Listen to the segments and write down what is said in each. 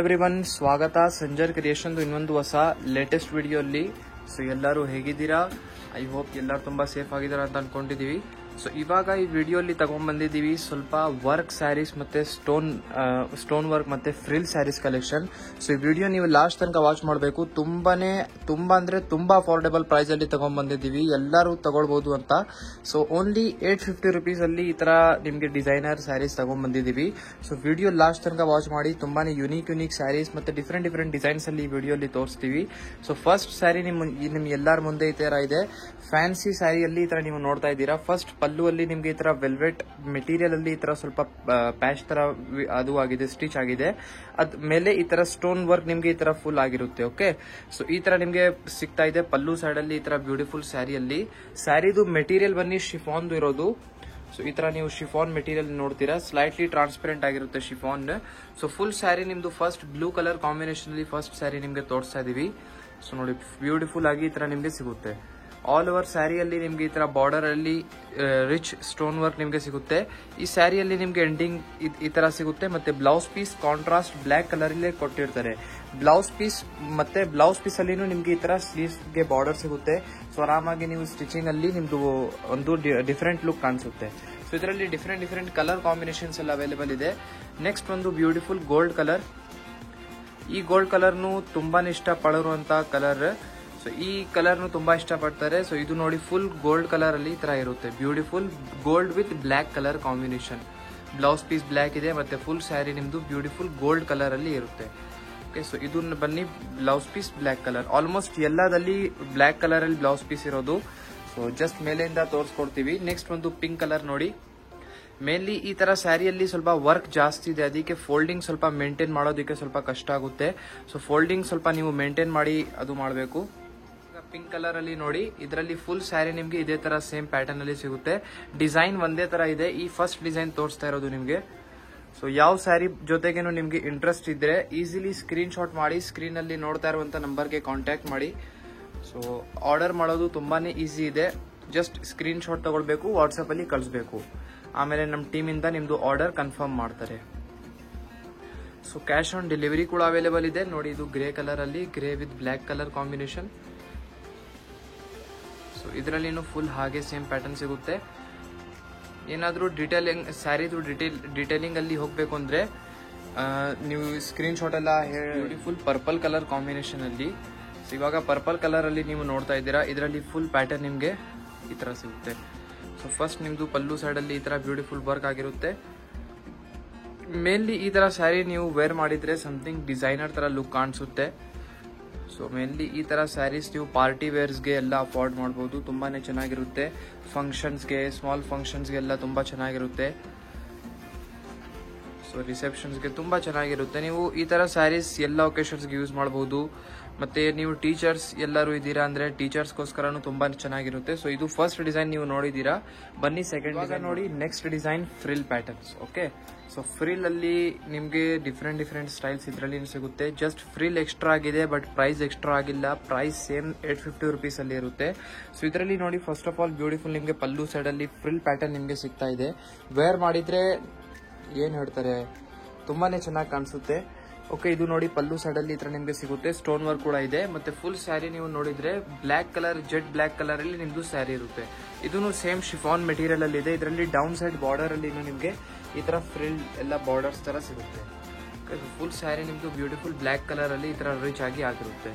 Everyone, ಸ್ವಾಗತ Sanjar creation ಇನ್ನೊಂದು ಹೊಸ ಲೇಟೆಸ್ಟ್ ವಿಡಿಯೋಲ್ಲಿ. ಸೊ ಎಲ್ಲರೂ ಹೇಗಿದ್ದೀರಾ? ಐ ಹೋಪ್ ಎಲ್ಲರೂ ತುಂಬಾ ಸೇಫ್ ಆಗಿದ್ದೀರಾ ಅಂತ ಅನ್ಕೊಂಡಿದೀವಿ. ಸೊ ಇವಾಗ ಈ ವಿಡಿಯೋಲಿ ತಗೊಂಡ್ಬಂದಿದ್ದೀವಿ ಸ್ವಲ್ಪ ವರ್ಕ್ ಸ್ಯಾರೀಸ್ ಮತ್ತೆ ಸ್ಟೋನ್ ವರ್ಕ್ ಮತ್ತೆ ಫ್ರಿಲ್ ಸ್ಯಾರೀಸ್ ಕಲೆಕ್ಷನ್. ಸೊ ಈ ವಿಡಿಯೋ ನೀವು ಲಾಸ್ಟ್ ತನಕ ವಾಚ್ ಮಾಡಬೇಕು. ತುಂಬಾ ಅಫೋರ್ಡೆಬಲ್ ಪ್ರೈಸ್ ಅಲ್ಲಿ ತಗೊಂಡ್ಬಂದಿದ್ದೀವಿ, ಎಲ್ಲರೂ ತಗೊಳ್ಬಹುದು ಅಂತ. ಸೊ ಓನ್ಲಿ 850 ರುಪೀಸ್ ಅಲ್ಲಿ ಈ ತರ ನಿಮ್ಗೆ ಡಿಸೈನರ್ ಸ್ಯಾರೀಸ್ ತಗೊಂಡ್ಬಂದಿದ್ದೀವಿ. ಸೊ ವಿಡಿಯೋ ಲಾಸ್ಟ್ ತನಕ ವಾಚ್ ಮಾಡಿ. ತುಂಬಾನೇ ಯುನೀಕ್ ಸ್ಯಾರೀಸ್ ಮತ್ತೆ ಡಿಫ್ರೆಂಟ್ ಡಿಸೈನ್ಸ್ ಅಲ್ಲಿ ಈ ವಿಡಿಯೋಲಿ ತೋರಿಸ್ತೀವಿ. ಸೊ ಫಸ್ಟ್ ಸ್ಯಾರಿ ನಿಮ್ ಎಲ್ಲರ ಮುಂದೆ ಈ ತರ ಇದೆ. ಫ್ಯಾನ್ಸಿ ಸ್ಯಾರಿಯಲ್ಲಿ ಈ ತರ ನೀವು ನೋಡ್ತಾ ಇದ್ದೀರಾ. ಫಸ್ಟ್ ಪಲ್ಲು ಅಲ್ಲಿ ನಿಮ್ಗೆ ಈ ತರ ವೆಲ್ವೆಟ್ ಮೆಟೀರಿಯಲ್ ಅಲ್ಲಿ ಈ ತರ ಸ್ವಲ್ಪ ಪ್ಯಾಚ್ ತರ ಅದು ಆಗಿದೆ, ಸ್ಟಿಚ್ ಆಗಿದೆ. ಅದ್ ಮೇಲೆ ಈ ತರ ಸ್ಟೋನ್ ವರ್ಕ್ ನಿಮ್ಗೆ ಈ ತರ ಫುಲ್ ಆಗಿರುತ್ತೆ. ಓಕೆ, ಸೊ ಈ ತರ ನಿಮ್ಗೆ ಸಿಗ್ತಾ ಇದೆ ಪಲ್ಲು ಸೈಡ್ ಅಲ್ಲಿ ಈ ತರ ಬ್ಯೂಟಿಫುಲ್ ಸ್ಯಾರಿಯಲ್ಲಿ. ಸ್ಯಾರಿದು ಮೆಟೀರಿಯಲ್ ಬನ್ನಿ ಶಿಫಾನ್ ಇರೋದು. ಸೊ ಈ ತರ ನೀವು ಶಿಫಾನ್ ಮೆಟೀರಿಯಲ್ ನೋಡ್ತೀರಾ, ಸ್ಲೈಟ್ಲಿ ಟ್ರಾನ್ಸ್ಪರೆಂಟ್ ಆಗಿರುತ್ತೆ ಶಿಫಾನ್. ಸೊ ಫುಲ್ ಸ್ಯಾರಿ ನಿಮ್ದು ಫಸ್ಟ್ ಬ್ಲೂ ಕಲರ್ ಕಾಂಬಿನೇಷನ್ ಅಲ್ಲಿ ಫಸ್ಟ್ ಸ್ಯಾರಿ ನಿಮ್ಗೆ ತೋರಿಸ್ತಾ ಇದೀವಿ. ಸೊ ನೋಡಿ, ಬ್ಯೂಟಿಫುಲ್ ಆಗಿ ಈ ತರ ನಿಮ್ಗೆ ಸಿಗುತ್ತೆ. ಆಲ್ ಓವರ್ ಸ್ಯಾರಿಯಲ್ಲಿ ನಿಮ್ಗೆ ಈ ತರ ಬಾರ್ಡರ್ ಅಲ್ಲಿ ರಿಚ್ ಸ್ಟೋನ್ ವರ್ಕ್ ನಿಮ್ಗೆ ಸಿಗುತ್ತೆ. ಈ ಸ್ಯಾರಿಯಲ್ಲಿ ನಿಮ್ಗೆ ಎಂಡಿಂಗ್ ಈ ತರ ಸಿಗುತ್ತೆ. ಮತ್ತೆ blouse piece contrast black colour ಅಲ್ಲೇ ಕೊಟ್ಟಿರ್ತಾರೆ. ಬ್ಲೌಸ್ ಪೀಸ್ ಅಲ್ಲಿ ನಿಮ್ಗೆ ಈ ತರ ಸ್ಲೀವ್ಸ್ ಗೆ ಬಾರ್ಡರ್ ಸಿಗುತ್ತೆ. ಸೊ ಆರಾಮಾಗಿ ನೀವು ಸ್ಟಿಚಿಂಗ್ ಅಲ್ಲಿ ನಿಮ್ದು ಒಂದು ಡಿಫರೆಂಟ್ ಲುಕ್ ಕಾಣಿಸುತ್ತೆ. ಸೊ ಇದರಲ್ಲಿ ಡಿಫರೆಂಟ್ ಕಲರ್ ಕಾಂಬಿನೇಷನ್ಸ್ ಎಲ್ಲ ಅವೈಲೇಬಲ್ ಇದೆ. ನೆಕ್ಸ್ಟ್ ಒಂದು ಬ್ಯೂಟಿಫುಲ್ ಗೋಲ್ಡ್ ಕಲರ್. ಈ ಗೋಲ್ಡ್ ಕಲರ್ನು ತುಂಬಾನೇ ಇಷ್ಟ ಪಡುವಂತ ಕಲರ್. ಸೊ ಈ ಕಲರ್ನು ತುಂಬಾ ಇಷ್ಟಪಡ್ತಾರೆ. ಸೊ ಇದು ನೋಡಿ, ಫುಲ್ ಗೋಲ್ಡ್ ಕಲರ್ ಅಲ್ಲಿ ಈ ತರ ಇರುತ್ತೆ. Beautiful gold with black colour combination. Blouse piece black ಇದೆ ಮತ್ತೆ ಫುಲ್ ಸ್ಯಾರಿ ನಿಮ್ದು ಬ್ಯೂಟಿಫುಲ್ ಗೋಲ್ಡ್ ಕಲರ್ ಅಲ್ಲಿ ಇರುತ್ತೆ. ಓಕೆ, ಸೊ ಇದು ಬನ್ನಿ blouse piece black colour. Almost ಎಲ್ಲದಲ್ಲಿ ಬ್ಲಾಕ್ ಕಲರ್ ಅಲ್ಲಿ ಬ್ಲೌಸ್ ಪೀಸ್ ಇರೋದು. ಸೊ ಜಸ್ಟ್ ಮೇಲೆಯಿಂದ ತೋರಿಸ್ಕೊಡ್ತೀವಿ. ನೆಕ್ಸ್ಟ್ ಒಂದು ಪಿಂಕ್ ಕಲರ್ ನೋಡಿ. ಮೇನ್ಲಿ ಈ ತರ ಸ್ಯಾರಿಯಲ್ಲಿ ಸ್ವಲ್ಪ ವರ್ಕ್ ಜಾಸ್ತಿ ಇದೆ, ಅದಕ್ಕೆ ಫೋಲ್ಡಿಂಗ್ ಸ್ವಲ್ಪ ಮೇಂಟೈನ್ ಮಾಡೋದಕ್ಕೆ ಸ್ವಲ್ಪ ಕಷ್ಟ ಆಗುತ್ತೆ. ಸೊ ಫೋಲ್ಡಿಂಗ್ ಸ್ವಲ್ಪ ನೀವು ಮೇಂಟೈನ್ ಮಾಡಿ ಅದು ಮಾಡಬೇಕು. ಪಿಂಕ್ ಕಲರ್ ಅಲ್ಲಿ ನೋಡಿ, ಇದರಲ್ಲಿ ಫುಲ್ ಸ್ಯಾರಿ ನಿಮ್ಗೆ ಇದೇ ತರ ಸೇಮ್ ಪ್ಯಾಟರ್ನ್ ಅಲ್ಲಿ ಸಿಗುತ್ತೆ. ಡಿಸೈನ್ ಒಂದೇ ತರ ಇದೆ. ಈ ಫಸ್ಟ್ ಡಿಸೈನ್ ತೋರಿಸ್ತಾ ಇರೋದು ನಿಮ್ಗೆ. ಸೊ ಯಾವ ಸ್ಯಾರಿ ಜೊತೆಗೇನು ನಿಮ್ಗೆ ಇಂಟ್ರೆಸ್ಟ್ ಇದ್ರೆ ಈಸಿಲಿ ಸ್ಕ್ರೀನ್ ಶಾಟ್ ಮಾಡಿ ಸ್ಕ್ರೀನ್ ಅಲ್ಲಿ ನೋಡ್ತಾ ಇರುವಂತ ನಂಬರ್ಗೆ ಕಾಂಟ್ಯಾಕ್ಟ್ ಮಾಡಿ. ಸೊ ಆರ್ಡರ್ ಮಾಡೋದು ತುಂಬಾನೇ ಈಸಿ ಇದೆ. ಜಸ್ಟ್ ಸ್ಕ್ರೀನ್ ಶಾಟ್ ತಗೊಳ್ಬೇಕು, ವಾಟ್ಸ್ಆಪ್ ಅಲ್ಲಿ ಕಳಿಸ್ಬೇಕು. ಆಮೇಲೆ ನಮ್ಮ ಟೀಮ್ ಇಂದ ನಿಮ್ದು ಆರ್ಡರ್ ಕನ್ಫರ್ಮ್ ಮಾಡ್ತಾರೆ. ಸೊ ಕ್ಯಾಶ್ ಆನ್ ಡೆಲಿವರಿ ಕೂಡ ಅವೈಲೇಬಲ್ ಇದೆ. ನೋಡಿ, ಇದು ಗ್ರೇ ಕಲರ್ ಅಲ್ಲಿ grey with black colour combination. So ಇದರಲ್ಲಿನೂ ಫುಲ್ ಹಾಗೆ ಸೇಮ್ ಪ್ಯಾಟರ್ನ್ ಸಿಗುತ್ತೆ. ಏನಾದರೂ ಸ್ಯಾರಿದು ಡಿಟೇಲಿಂಗ್ ಅಲ್ಲಿ ಹೋಗ್ಬೇಕು ಅಂದ್ರೆ ನೀವು ಸ್ಕ್ರೀನ್ ಶಾಟ್ ಎಲ್ಲ ಬ್ಯೂಟಿಫುಲ್ ಪರ್ಪಲ್ ಕಲರ್ ಕಾಂಬಿನೇಷನ್ ಅಲ್ಲಿ. ಸೊ ಇವಾಗ ಪರ್ಪಲ್ ಕಲರ್ ಅಲ್ಲಿ ನೀವು ನೋಡ್ತಾ ಇದ್ದೀರಾ. ಇದರಲ್ಲಿ ಫುಲ್ ಪ್ಯಾಟರ್ನ್ ನಿಮ್ಗೆ ಈ ತರ ಸಿಗುತ್ತೆ. ಸೊ ಫಸ್ಟ್ ನಿಮ್ದು ಪಲ್ಲು ಸೈಡ್ ಅಲ್ಲಿ ಈ ತರ ಬ್ಯೂಟಿಫುಲ್ ವರ್ಕ್ ಆಗಿರುತ್ತೆ. ಮೇನ್ಲಿ ಈ ತರ ಸ್ಯಾರಿ ನೀವು ವೇರ್ ಮಾಡಿದ್ರೆ ಸಮಥಿಂಗ್ ಡಿಸೈನರ್ ತರ ಲುಕ್ ಕಾಣಿಸುತ್ತೆ. ಸೊ ಮೇನ್ಲಿ ಈ ತರ ಸ್ಯಾರೀಸ್ ನೀವು ಪಾರ್ಟಿ ವೇರ್ಸ್ಗೆ ಎಲ್ಲ ಅಫೋರ್ಡ್ ಮಾಡಬಹುದು. ತುಂಬಾನೇ ಚೆನ್ನಾಗಿರುತ್ತೆ. ಫಂಕ್ಷನ್ಸ್ಗೆ, ಸ್ಮಾಲ್ ಫಂಕ್ಷನ್ಸ್ಗೆ ಎಲ್ಲ ತುಂಬಾ ಚೆನ್ನಾಗಿರುತ್ತೆ. ಸೊ ರಿಸೆಪ್ಷನ್ಸ್ಗೆ ತುಂಬಾ ಚೆನ್ನಾಗಿರುತ್ತೆ. ನೀವು ಈ ತರ ಸ್ಯಾರೀಸ್ ಎಲ್ಲ ಒಕೇಶನ್ಸ್ಗೆ ಯೂಸ್ ಮಾಡಬಹುದು. ಮತ್ತೆ ನೀವು ಟೀಚರ್ಸ್ ಎಲ್ಲರೂ ಇದ್ದೀರಾ ಅಂದ್ರೆ ಟೀಚರ್ಸ್ಗೋಸ್ಕರನು ತುಂಬಾ ಚೆನ್ನಾಗಿರುತ್ತೆ. ಸೊ ಇದು ಫಸ್ಟ್ ಡಿಸೈನ್ ನೀವು ನೋಡಿದೀರಾ. ಬನ್ನಿ ಸೆಕೆಂಡ್ ಡಿಸೈನ್ ನೋಡಿ. Next design frill patterns. Okay, so frill ಅಲ್ಲಿ ನಿಮ್ಗೆ ಡಿಫ್ರೆಂಟ್ ಸ್ಟೈಲ್ಸ್ ಇದರಲ್ಲಿ ಸಿಗುತ್ತೆ. ಜಸ್ಟ್ ಫ್ರಿಲ್ ಎಕ್ಸ್ಟ್ರಾ ಆಗಿದೆ, ಬಟ್ ಪ್ರೈಸ್ ಎಕ್ಸ್ಟ್ರಾ ಆಗಿಲ್ಲ. ಪ್ರೈಸ್ ಸೇಮ್ 850 ರುಪೀಸ್ ಅಲ್ಲಿ ಇರುತ್ತೆ. ಸೊ ಇದರಲ್ಲಿ ನೋಡಿ, ಫಸ್ಟ್ ಆಫ್ ಆಲ್ ಬ್ಯೂಟಿಫುಲ್ ನಿಮ್ಗೆ ಪಲ್ಲು ಸೈಡ್ ಅಲ್ಲಿ ಫ್ರಿಲ್ ಪ್ಯಾಟರ್ನ್ ನಿಮ್ಗೆ ಸಿಗ್ತಾ ಇದೆ. ವೇರ್ ಮಾಡಿದ್ರೆ ಏನ್ ಹೇಳ್ತಾರೆ, ತುಂಬಾನೇ ಚೆನ್ನಾಗಿ ಕಾಣಿಸುತ್ತೆ. ಓಕೆ, ಇದು ನೋಡಿ ಪಲ್ಲು ಸೈಡ್ ಅಲ್ಲಿ ಈ ತರ ನಿಮ್ಗೆ ಸಿಗುತ್ತೆ. ಸ್ಟೋನ್ ವರ್ಕ್ ಕೂಡ ಇದೆ. ಮತ್ತೆ ಫುಲ್ ಸ್ಯಾರಿ ನೀವು ನೋಡಿದ್ರೆ black colour, Z block colour ಅಲ್ಲಿ ನಿಮ್ದು ಸ್ಯಾರಿ ಇರುತ್ತೆ. ಇದನ್ನು ಸೇಮ್ ಶಿಫಾನ್ ಮೆಟೀರಿಯಲ್ ಅಲ್ಲಿ ಇದೆ. ಇದರಲ್ಲಿ ಡೌನ್ ಸೈಡ್ ಬಾರ್ಡರ್ ಅಲ್ಲಿ ನಿಮ್ಗೆ ಈ ತರ ಫ್ರಿಲ್ ಎಲ್ಲ ಬಾರ್ಡರ್ಸ್ ತರ ಸಿಗುತ್ತೆ. ಫುಲ್ ಸ್ಯಾರಿ ನಿಮ್ದು ಬ್ಯೂಟಿಫುಲ್ ಬ್ಲಾಕ್ ಕಲರ್ ಅಲ್ಲಿ ಈ ತರ ರಿಚ್ ಆಗಿ ಆಗಿರುತ್ತೆ.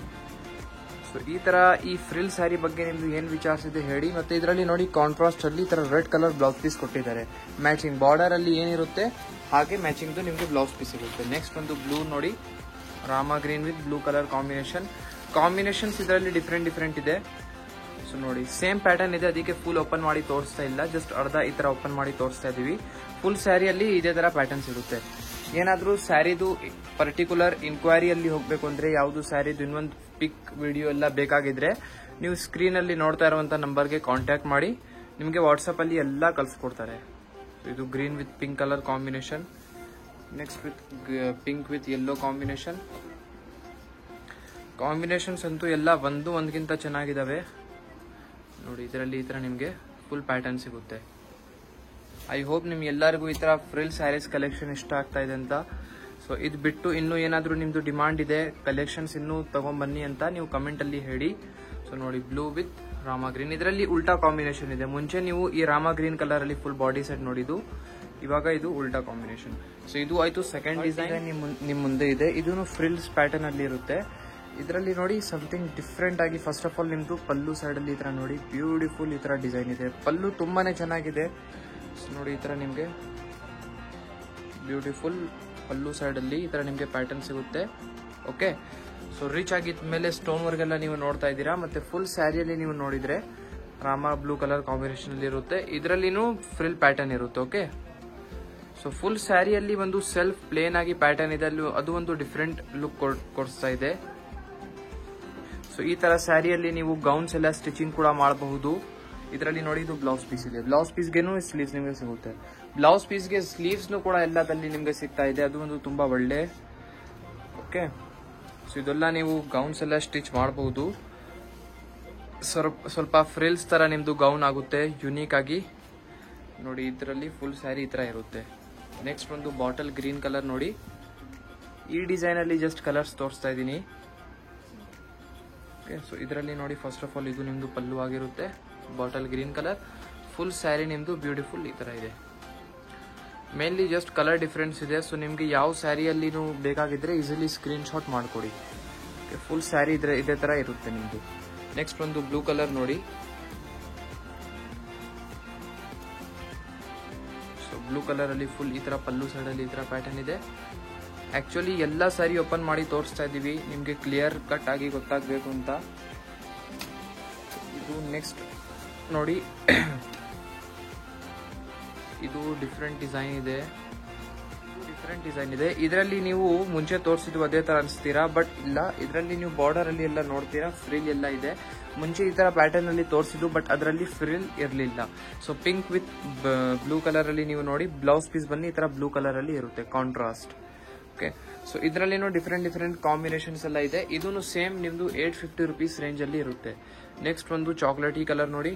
ಸೊ ಈ ತರ ಈ ಫ್ರಿಲ್ ಸ್ಯಾರಿ ಬಗ್ಗೆ ನಿಮ್ದು ಏನ್ ವಿಚಾರಿಸಿದೆ ಹೇಳಿ. ಮತ್ತೆ ಇದರಲ್ಲಿ ನೋಡಿ ಕಾಂಟ್ರಾಸ್ಟ್ ಅಲ್ಲಿ ಈ ತರ ರೆಡ್ ಕಲರ್ ಬ್ಲೌಸ್ ಪೀಸ್ ಕೊಟ್ಟಿದ್ದಾರೆ. ಮ್ಯಾಚಿಂಗ್ ಬಾರ್ಡರ್ ಅಲ್ಲಿ ಏನಿರುತ್ತೆ ಹಾಗೆ ಮ್ಯಾಚಿಂಗ್ ನಿಮ್ಗೆ ಬ್ಲೌಸ್ ಪೀಸ್ ಇರುತ್ತೆ. ನೆಕ್ಸ್ಟ್ ಒಂದು ಬ್ಲೂ ನೋಡಿ, Rama green with blue colour combinations ಇದರಲ್ಲಿ ಡಿಫ್ರೆಂಟ್ ಇದೆ. ಸೊ ನೋಡಿ, ಸೇಮ್ ಪ್ಯಾಟರ್ನ್ ಇದೆ, ಅದಕ್ಕೆ ಫುಲ್ ಓಪನ್ ಮಾಡಿ ತೋರಿಸ್ತಾ ಇಲ್ಲ. ಜಸ್ಟ್ ಅರ್ಧ ಈ ತರ ಓಪನ್ ಮಾಡಿ ತೋರಿಸ್ತಾ ಇದೀವಿ. ಫುಲ್ ಸ್ಯಾರಿಯಲ್ಲಿ ಇದೇ ತರ ಪ್ಯಾಟರ್ನ್ಸ್ ಇರುತ್ತೆ. ಏನಾದ್ರೂ ಸ್ಯಾರಿದು ಪರ್ಟಿಕ್ಯುಲರ್ ಇನ್ಕ್ವೈರಿಯಲ್ಲಿ ಹೋಗ್ಬೇಕು ಅಂದ್ರೆ, ಯಾವ್ದು ಸ್ಯಾರಿದು ಇನ್ನೊಂದು ಪಿಕ್ ವಿಡಿಯೋ ಎಲ್ಲ ಬೇಕಾಗಿದ್ರೆ ನೀವು ಸ್ಕ್ರೀನ್ ಅಲ್ಲಿ ನೋಡ್ತಾ ಇರುವಂತ ನಂಬರ್ಗೆ ಕಾಂಟ್ಯಾಕ್ಟ್ ಮಾಡಿ. ನಿಮ್ಗೆ ವಾಟ್ಸ್ಆಪ್ ಅಲ್ಲಿ ಎಲ್ಲ ಕಳ್ಸಿಕೊಡ್ತಾರೆ. ಇದು green with pink colour combination. Next with pink with yellow combinations ಅಂತೂ ಎಲ್ಲ ಒಂದಕ್ಕಿಂತ ಚೆನ್ನಾಗಿದಾವೆ. ನೋಡಿ, ಇದರಲ್ಲಿ ಈ ತರ ನಿಮ್ಗೆ ಫುಲ್ ಪ್ಯಾಟರ್ನ್ ಸಿಗುತ್ತೆ. ಐ ಹೋಪ್ ನಿಮ್ಗೆ ಎಲ್ಲರಿಗೂ ಈ ತರ ಫ್ರಿಲ್ ಸ್ಯಾರೀಸ್ ಕಲೆಕ್ಷನ್ ಇಷ್ಟ ಆಗ್ತಾ ಇದೆ ಅಂತ. ಸೊ ಇದು ಬಿಟ್ಟು ಇನ್ನೂ ಏನಾದರೂ ನಿಮ್ಮದು ಡಿಮಾಂಡ್ ಇದೆ, ಕಲೆಕ್ಷನ್ಸ್ ಇನ್ನೂ ತಗೊಂಬನ್ನಿ ಅಂತ ನೀವು ಕಮೆಂಟಲ್ಲಿ ಹೇಳಿ. ಸೊ ನೋಡಿ, ಬ್ಲೂ ವಿತ್ ರಾಮಾ ಗ್ರೀನ್, ಇದರಲ್ಲಿ ಉಲ್ಟಾ ಕಾಂಬಿನೇಷನ್ ಇದೆ. ಮುಂಚೆ ನೀವು ಈ ರಾಮಾ ಗ್ರೀನ್ ಕಲರಲ್ಲಿ ಫುಲ್ ಬಾಡಿ ಸೆಟ್ ನೋಡಿದ್ದು, ಇವಾಗ ಇದು ಉಲ್ಟಾ ಕಾಂಬಿನೇಷನ್. ಸೊ ಇದು ಆಯ್ತು ಸೆಕೆಂಡ್ ಡಿಸೈನ್ ನಿಮ್ಮ ಮುಂದೆ ಇದೆ. ಇದೂ ಫ್ರಿಲ್ಸ್ ಪ್ಯಾಟರ್ನ್ ಅಲ್ಲಿ ಇರುತ್ತೆ. ಇದರಲ್ಲಿ ನೋಡಿ ಸಮಥಿಂಗ್ ಡಿಫ್ರೆಂಟ್ ಆಗಿ, ಫಸ್ಟ್ ಆಫ್ ಆಲ್ ನಿಮ್ದು ಪಲ್ಲು ಸೈಡ್ ಅಲ್ಲಿ ಈ ತರ ನೋಡಿ ಬ್ಯೂಟಿಫುಲ್ ಈ ತರ ಡಿಸೈನ್ ಇದೆ. ಪಲ್ಲು ತುಂಬಾನೇ ಚೆನ್ನಾಗಿದೆ. ನೋಡಿ ಈ ತರ ನಿಮ್ಗೆ ಬ್ಯೂಟಿಫುಲ್ ಪಲ್ಲು ಸೈಡ್ ಅಲ್ಲಿ ಈ ತರ ನಿಮ್ಗೆ ಪ್ಯಾಟರ್ನ್ ಸಿಗುತ್ತೆ. ಓಕೆ, ಸೊ ರಿಚ್ ಆಗಿದ್ಮೇಲೆ ಸ್ಟೋನ್ ವರ್ಕ್ ಎಲ್ಲ ನೀವು ನೋಡ್ತಾ ಇದ್ದೀರಾ. ಮತ್ತೆ ಫುಲ್ ಸ್ಯಾರಿಯಲ್ಲಿ ನೀವು ನೋಡಿದ್ರೆ ರಾಮಾ ಬ್ಲೂ ಕಲರ್ ಕಾಂಬಿನೇಷನ್ ಅಲ್ಲಿ ಇರುತ್ತೆ. ಇದರಲ್ಲಿನೂ ಫ್ರಿಲ್ ಪ್ಯಾಟರ್ನ್ ಇರುತ್ತೆ. ಓಕೆ, ಸೊ ಫುಲ್ ಸ್ಯಾರಿಯಲ್ಲಿ ಒಂದು ಸೆಲ್ಫ್ ಪ್ಲೇನ್ ಆಗಿ ಪ್ಯಾಟರ್ನ್ ಇದೆ, ಅದು ಒಂದು ಡಿಫ್ರೆಂಟ್ ಲುಕ್ ಕೊಡಿಸ್ತಾ ಇದೆ. ಸೊ ಈ ತರ ಸ್ಯಾರಿಯಲ್ಲಿ ನೀವು ಗೌನ್ಸ್ ಎಲ್ಲ ಸ್ಟಿಚಿಂಗ್ ಕೂಡ ಮಾಡಬಹುದು. ಇದರಲ್ಲಿ ನೋಡಿ, ಇದು ಬ್ಲೌಸ್ ಪೀಸ್ ಇದೆ. ಬ್ಲೌಸ್ ಪೀಸ್ಗೆನೂ ಸ್ಲೀವ್ಸ್ ನಿಮಗೆ ಸಿಗುತ್ತೆ. ಬ್ಲೌಸ್ ಪೀಸ್ಗೆ ಸ್ಲೀವ್ಸ್ನು ಕೂಡ ಎಲ್ಲದಲ್ಲಿ ನಿಮಗೆ ಸಿಗ್ತಾ ಇದೆ. ಅದು ಒಂದು ತುಂಬಾ ಒಳ್ಳೆ. ಓಕೆ, ಸೊ ಇದೆಲ್ಲ ನೀವು ಗೌನ್ಸ್ ಎಲ್ಲ ಸ್ಟಿಚ್ ಮಾಡಬಹುದು. ಸ್ವಲ್ಪ ಫ್ರಿಲ್ಸ್ ತರ ನಿಮ್ದು ಗೌನ್ ಆಗುತ್ತೆ ಯುನೀಕ್ ಆಗಿ. ನೋಡಿ ಇದರಲ್ಲಿ ಫುಲ್ ಸ್ಯಾರಿ ಈ ತರ ಇರುತ್ತೆ. ನೆಕ್ಸ್ಟ್ ಒಂದು ಬಾಟಲ್ ಗ್ರೀನ್ ಕಲರ್ ನೋಡಿ. ಈ ಡಿಸೈನ್ ಅಲ್ಲಿ ಜಸ್ಟ್ ಕಲರ್ಸ್ ತೋರಿಸ್ತಾ ಇದ್ದೀನಿ. ಓಕೆ, ಸೊ ಇದರಲ್ಲಿ ನೋಡಿ, ಫಸ್ಟ್ ಆಫ್ ಆಲ್ ಇದು ನಿಮ್ದು ಪಲ್ಲು ಆಗಿರುತ್ತೆ, bottle green colour. Full sari ನಿಮ್ದು ಬ್ಯೂಟಿಫುಲ್ ಈ ತರ ಇದೆ. ಮೇನ್ಲಿ ಜಸ್ಟ್ ಕಲರ್ ಡಿಫ್ರೆನ್ಸ್ ಇದೆ. ಸೊ ನಿಮ್ಗೆ ಯಾವ ಸ್ಯಾರಿಯಲ್ಲಿ ಬೇಕಾಗಿದ್ರೆ ಈಸಿಲಿ ಸ್ಕ್ರೀನ್ ಶಾಟ್ ಮಾಡ್ಕೊಡಿ. ಫುಲ್ ಸ್ಯಾರಿ ಇದೇ ತರ ಇರುತ್ತೆ ನಿಮ್ದು. ನೆಕ್ಸ್ಟ್ ಒಂದು ಬ್ಲೂ ಕಲರ್ ನೋಡಿ. ಸೊ ಬ್ಲೂ ಕಲರ್ ಅಲ್ಲಿ ಫುಲ್ ಈ ತರ ಪಲ್ಲು ಸೈಡ್ ಅಲ್ಲಿ ಈ ತರ ಪ್ಯಾಟರ್ನ್ ಇದೆ. ಆಕ್ಚುಲಿ ಎಲ್ಲ ಸ್ಯಾರಿ ಓಪನ್ ಮಾಡಿ ತೋರಿಸ್ತಾ ಇದೀವಿ ನಿಮ್ಗೆ ಕ್ಲಿಯರ್ ಕಟ್ ಆಗಿ ಗೊತ್ತಾಗಬೇಕು ಅಂತ. ಇದು ನೆಕ್ಸ್ಟ್ ನೋಡಿ, ಇದು ಡಿಫ್ರೆಂಟ್ ಡಿಸೈನ್ ಇದೆ. ಇದರಲ್ಲಿ ನೀವು ಮುಂಚೆ ತೋರಿಸಿದ್ದು ಅದೇ ತರ ಅನಿಸ್ತೀರಾ, ಬಟ್ ಇಲ್ಲ. ಇದರಲ್ಲಿ ನೀವು ಬಾರ್ಡರ್ ಅಲ್ಲಿ ಎಲ್ಲ ನೋಡ್ತೀರಾ ಫ್ರಿಲ್ ಎಲ್ಲ ಇದೆ. ಮುಂಚೆ ಈ ತರ ಪ್ಯಾಟರ್ನ್ ಅಲ್ಲಿ ತೋರಿಸಿದ್ದು, ಬಟ್ ಅದರಲ್ಲಿ ಫ್ರಿಲ್ ಇರಲಿಲ್ಲ. So pink with blue colour ಅಲ್ಲಿ ನೀವು ನೋಡಿ, ಬ್ಲೌಸ್ ಪೀಸ್ ಬನ್ನಿ ಈ ತರ ಬ್ಲೂ ಕಲರ್ ಅಲ್ಲಿ ಇರುತ್ತೆ, ಕಾಂಟ್ರಾಸ್ಟ್. ಓಕೆ, ಸೊ ಇದರಲ್ಲಿನೂ ಡಿಫ್ರೆಂಟ್ ಕಾಂಬಿನೇಷನ್ಸ್ ಎಲ್ಲ ಇದೆ. ಇದೂ ಸೇಮ್ ನಿಮ್ದು 850 rupees ರೇಂಜ್ ಅಲ್ಲಿ ಇರುತ್ತೆ. ನೆಕ್ಸ್ಟ್ ಒಂದು ಚಾಕ್ಲೇಟಿ ಕಲರ್ ನೋಡಿ.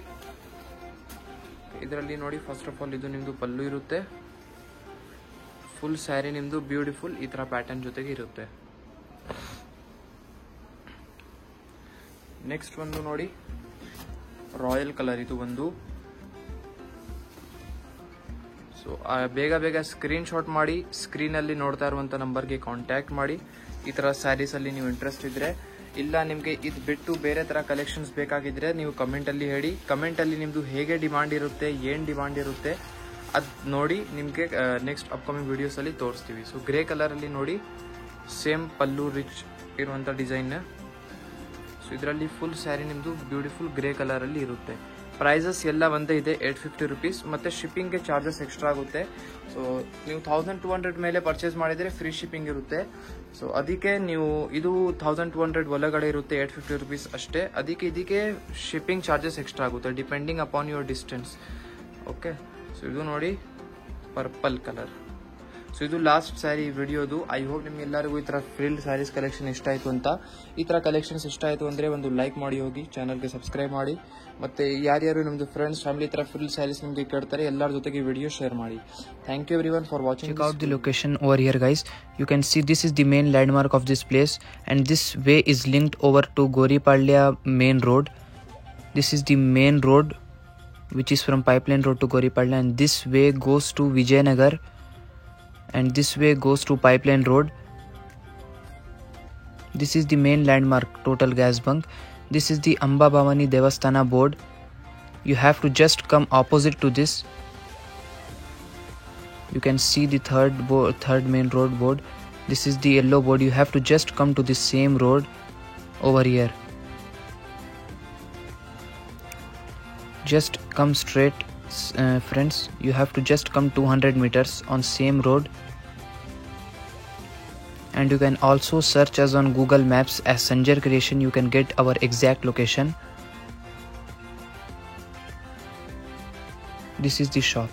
ಇದರಲ್ಲಿ ನೋಡಿ, ಫಸ್ಟ್ ಆಫ್ ಆಲ್ ಇದು ನಿಮ್ದು ಪಲ್ಲು ಇರುತ್ತೆ. ಫುಲ್ ಸ್ಯಾರಿ ನಿಮ್ದು ಬ್ಯೂಟಿಫುಲ್ ಈ ತರ ಪ್ಯಾಟರ್ನ್ ಜೊತೆಗೆ ಇರುತ್ತೆ. ನೆಕ್ಸ್ಟ್ ಒಂದು ನೋಡಿ, ರಾಯಲ್ ಕಲರ್. ಇದು ಒಂದು ಸೊ ಬೇಗ ಸ್ಕ್ರೀನ್ ಶಾಟ್ ಮಾಡಿ, ಸ್ಕ್ರೀನ್ ಅಲ್ಲಿ ನೋಡ್ತಾ ಇರುವಂತ ನಂಬರ್ಗೆ ಕಾಂಟ್ಯಾಕ್ಟ್ ಮಾಡಿ. ಈ ತರ ಸ್ಯಾರೀಸ್ ಅಲ್ಲಿ ನೀವು ಇಂಟ್ರೆಸ್ಟ್ ಇದ್ರೆ, ಇಲ್ಲ ನಿಮ್ಗೆ ಇದು ಬಿಟ್ಟು ಬೇರೆ ತರ ಕಲೆಕ್ಷನ್ಸ್ ಬೇಕಾಗಿದ್ರೆ ನೀವು ಕಮೆಂಟ್ ಅಲ್ಲಿ ಹೇಳಿ. ಕಮೆಂಟ್ ಅಲ್ಲಿ ನಿಮ್ದು ಹೇಗೆ ಡಿಮಾಂಡ್ ಇರುತ್ತೆ, ಏನ್ ಡಿಮಾಂಡ್ ಇರುತ್ತೆ ಅದ್ ನೋಡಿ ನಿಮ್ಗೆ ನೆಕ್ಸ್ಟ್ ಅಪ್ಕಮಿಂಗ್ ವಿಡಿಯೋಸ್ ಅಲ್ಲಿ ತೋರಿಸ್ತೀವಿ. ಸೊ ಗ್ರೇ ಕಲರ್ ಅಲ್ಲಿ ನೋಡಿ, ಸೇಮ್ ಪಲ್ಲು ರಿಚ್ ಇರುವಂತ ಡಿಸೈನ್. ಸೊ ಇದರಲ್ಲಿ ಫುಲ್ ಸ್ಯಾರಿ ನಿಮ್ದು ಬ್ಯೂಟಿಫುಲ್ ಗ್ರೇ ಕಲರ್ ಅಲ್ಲಿ ಇರುತ್ತೆ. ಪ್ರೈಸಸ್ ಎಲ್ಲ ಒಂದೇ ಇದೆ, 850 rupees. ಮತ್ತೆ ಶಿಪ್ಪಿಂಗ್ಗೆ ಚಾರ್ಜಸ್ ಎಕ್ಸ್ಟ್ರಾ ಆಗುತ್ತೆ. ಸೊ ನೀವು 1200 ಮೇಲೆ ಪರ್ಚೇಸ್ ಮಾಡಿದ್ರೆ ಫ್ರೀ ಶಿಪ್ಪಿಂಗ್ ಇರುತ್ತೆ. ಸೊ ಅದಕ್ಕೆ ನೀವು ಇದು 1200 ಒಳಗಡೆ ಇರುತ್ತೆ, 850 rupees ಅಷ್ಟೇ. ಇದಕ್ಕೆ ಶಿಪ್ಪಿಂಗ್ ಚಾರ್ಜಸ್ ಎಕ್ಸ್ಟ್ರಾ ಆಗುತ್ತೆ depending upon your distance. Okay, so ಇದು ನೋಡಿ ಪರ್ಪಲ್ ಕಲರ್. ಸೊ ಇದು ಲಾಸ್ಟ್ ಸ್ಯಾರಿ ವಿಡಿಯೋದು. ಐ ಹೋಪ್ ನಿಮ್ಗೆಲ್ಲರಿಗೂ ಈ ತರ ಫ್ರಿಲ್ ಸ್ಯಾರೀಸ್ ಕಲೆಕ್ಷನ್ ಇಷ್ಟ ಆಯ್ತು ಅಂತ. ಈ ತರ ಕಲೆಕ್ಷನ್ಸ್ ಇಷ್ಟ ಆಯ್ತು ಅಂದ್ರೆ ಒಂದು ಲೈಕ್ ಮಾಡಿ ಹೋಗಿ, ಚಾನಲ್ಗೆ ಸಬ್ಸ್ಕ್ರೈಬ್ ಮಾಡಿ. ಮತ್ತೆ ಯಾರ್ಯಾರು ನಮ್ದು ಫ್ರೆಂಡ್ಸ್ ಫ್ಯಾಮಿಲಿ ತರ ಫ್ರಿಲ್ ಸ್ಯಾರೀಸ್ ನಿಮ್ಗೆ ಕೇಳ್ತಾರೆ ಎಲ್ಲರ ಜೊತೆಗೆ ವಿಡಿಯೋ ಶೇರ್ ಮಾಡಿ. Thank you everyone for watching. Check out the location over here, guys. You can see this is the main landmark of this place, and this way is linked over to Goripalya main road. This is the main road which is from Pipeline Road to Goripalya, and this way goes to Vijayanagar, and this way goes to Pipeline Road. This is the main landmark, total gas bunk. This is the Amba Bhavani Devasthana board. You have to just come opposite to this. You can see the third main road board. This is the yellow board. You have to just come to this same road over here. Just come straight, friends. You have to just come 200 meters on same road. And you can also search us on Google Maps as Sanjar Creation. You can get our exact location. This is the shop.